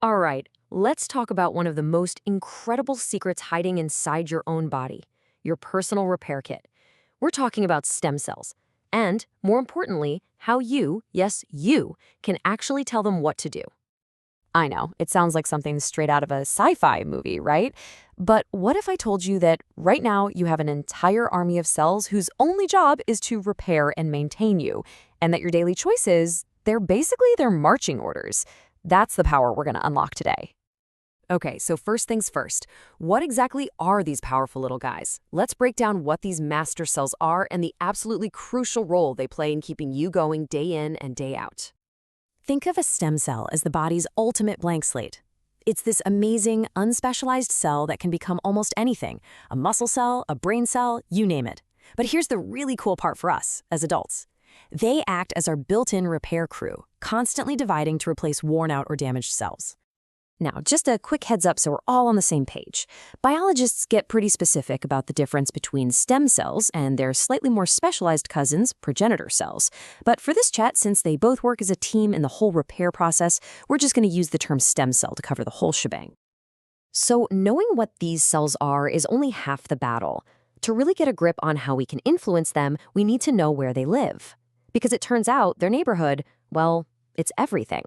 All right, let's talk about one of the most incredible secrets hiding inside your own body, your personal repair kit. We're talking about stem cells. And, more importantly, how you, yes, you, can actually tell them what to do. I know, it sounds like something straight out of a sci-fi movie, right? But what if I told you that right now you have an entire army of cells whose only job is to repair and maintain you, and that your daily choices, they're basically their marching orders? That's the power we're going to unlock today. Okay, so first things first, what exactly are these powerful little guys? Let's break down what these master cells are and the absolutely crucial role they play in keeping you going day in and day out. Think of a stem cell as the body's ultimate blank slate. It's this amazing, unspecialized cell that can become almost anything, a muscle cell, a brain cell, you name it. But here's the really cool part for us, as adults. They act as our built-in repair crew, constantly dividing to replace worn-out or damaged cells. Now, just a quick heads up so we're all on the same page. Biologists get pretty specific about the difference between stem cells and their slightly more specialized cousins, progenitor cells. But for this chat, since they both work as a team in the whole repair process, we're just going to use the term stem cell to cover the whole shebang. So knowing what these cells are is only half the battle. To really get a grip on how we can influence them, we need to know where they live. Because it turns out their neighborhood, well, it's everything.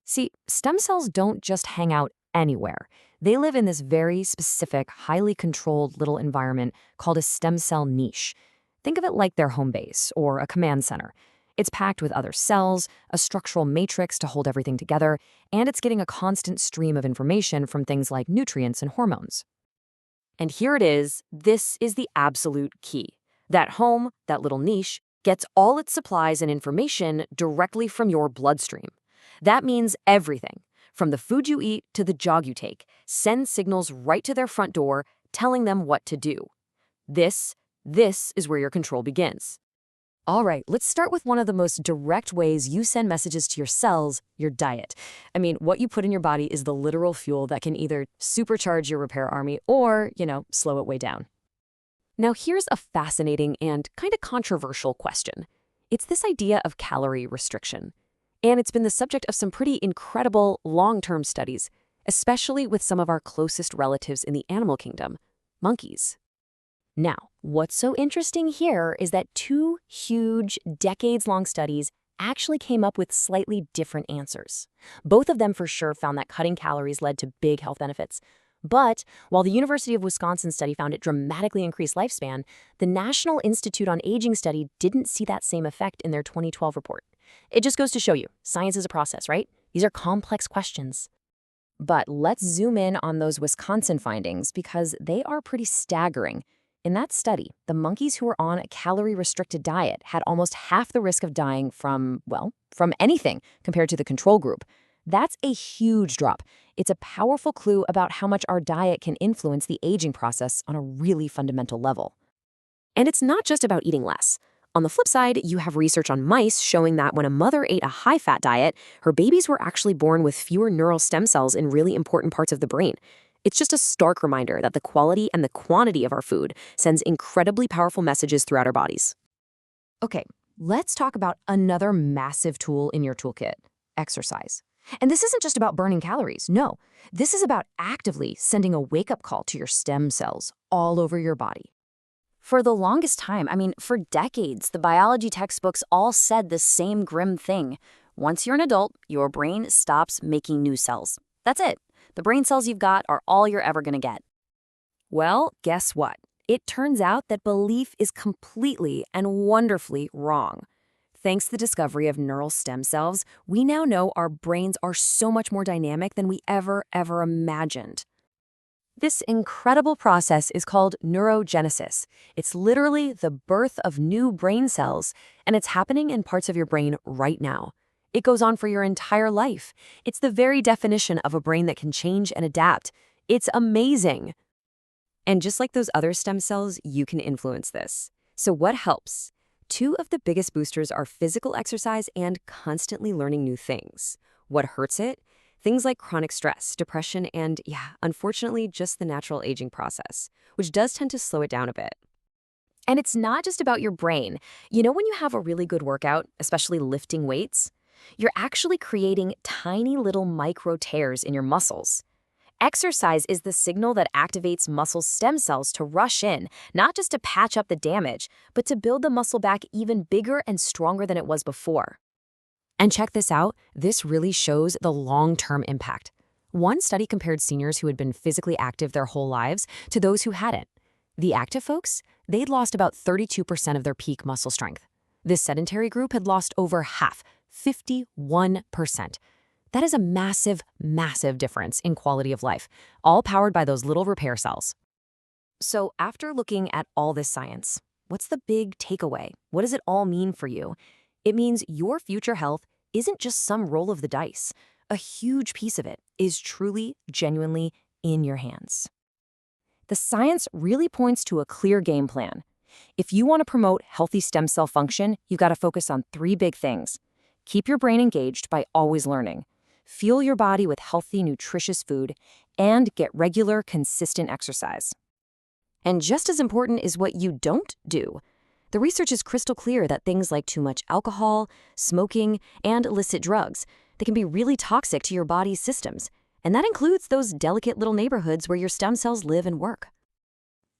See, stem cells don't just hang out anywhere. They live in this very specific, highly controlled little environment called a stem cell niche. Think of it like their home base or a command center. It's packed with other cells, a structural matrix to hold everything together, and it's getting a constant stream of information from things like nutrients and hormones. And here it is. This is the absolute key. That home, that little niche, gets all its supplies and information directly from your bloodstream. That means everything, from the food you eat to the jog you take, sends signals right to their front door, telling them what to do. This is where your control begins. All right, let's start with one of the most direct ways you send messages to your cells, your diet. I mean, what you put in your body is the literal fuel that can either supercharge your repair army or, slow it way down. Now, here's a fascinating and kind of controversial question. It's this idea of calorie restriction. And it's been the subject of some pretty incredible long-term studies, especially with some of our closest relatives in the animal kingdom, monkeys. Now, what's so interesting here is that two huge, decades-long studies actually came up with slightly different answers. Both of them for sure found that cutting calories led to big health benefits. But while the University of Wisconsin study found it dramatically increased lifespan, the National Institute on Aging study didn't see that same effect in their 2012 report. It just goes to show you, science is a process, right? These are complex questions. But let's zoom in on those Wisconsin findings because they are pretty staggering. In that study, the monkeys who were on a calorie-restricted diet had almost half the risk of dying from anything compared to the control group. That's a huge drop. It's a powerful clue about how much our diet can influence the aging process on a really fundamental level. And it's not just about eating less. On the flip side, you have research on mice showing that when a mother ate a high-fat diet, her babies were actually born with fewer neural stem cells in really important parts of the brain. It's just a stark reminder that the quality and the quantity of our food sends incredibly powerful messages throughout our bodies. Okay, let's talk about another massive tool in your toolkit, exercise. And this isn't just about burning calories, no. This is about actively sending a wake-up call to your stem cells all over your body. For the longest time, for decades, the biology textbooks all said the same grim thing. Once you're an adult, your brain stops making new cells. That's it. The brain cells you've got are all you're ever going to get. Well, guess what? It turns out that belief is completely and wonderfully wrong. Thanks to the discovery of neural stem cells, we now know our brains are so much more dynamic than we ever imagined. This incredible process is called neurogenesis. It's literally the birth of new brain cells, and it's happening in parts of your brain right now. It goes on for your entire life. It's the very definition of a brain that can change and adapt. It's amazing. And just like those other stem cells, you can influence this. So what helps? Two of the biggest boosters are physical exercise and constantly learning new things. What hurts it? Things like chronic stress, depression, and unfortunately, just the natural aging process, which does tend to slow it down a bit. And it's not just about your brain. You know when you have a really good workout, especially lifting weights? You're actually creating tiny little micro tears in your muscles. Exercise is the signal that activates muscle stem cells to rush in, not just to patch up the damage, but to build the muscle back even bigger and stronger than it was before. And check this out, this really shows the long-term impact. One study compared seniors who had been physically active their whole lives to those who hadn't. The active folks, they'd lost about 32% of their peak muscle strength. This sedentary group had lost over half, 51%. That is a massive, massive difference in quality of life, all powered by those little repair cells. So after looking at all this science, what's the big takeaway? What does it all mean for you? It means your future health isn't just some roll of the dice. A huge piece of it is truly, genuinely in your hands. The science really points to a clear game plan. If you want to promote healthy stem cell function, you've got to focus on 3 big things. Keep your brain engaged by always learning. Fuel your body with healthy, nutritious food, and get regular, consistent exercise. And just as important is what you don't do. The research is crystal clear that things like too much alcohol, smoking, and illicit drugs, they can be really toxic to your body's systems. And that includes those delicate little neighborhoods where your stem cells live and work.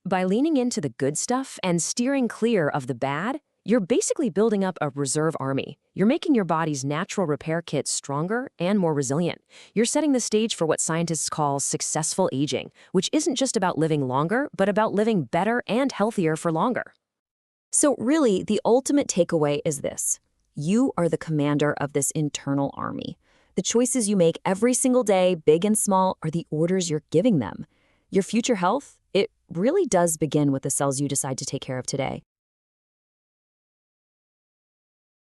By leaning into the good stuff and steering clear of the bad, you're basically building up a reserve army. You're making your body's natural repair kit stronger and more resilient. You're setting the stage for what scientists call successful aging, which isn't just about living longer, but about living better and healthier for longer. So really, the ultimate takeaway is this. You are the commander of this internal army. The choices you make every single day, big and small, are the orders you're giving them. Your future health, it really does begin with the cells you decide to take care of today.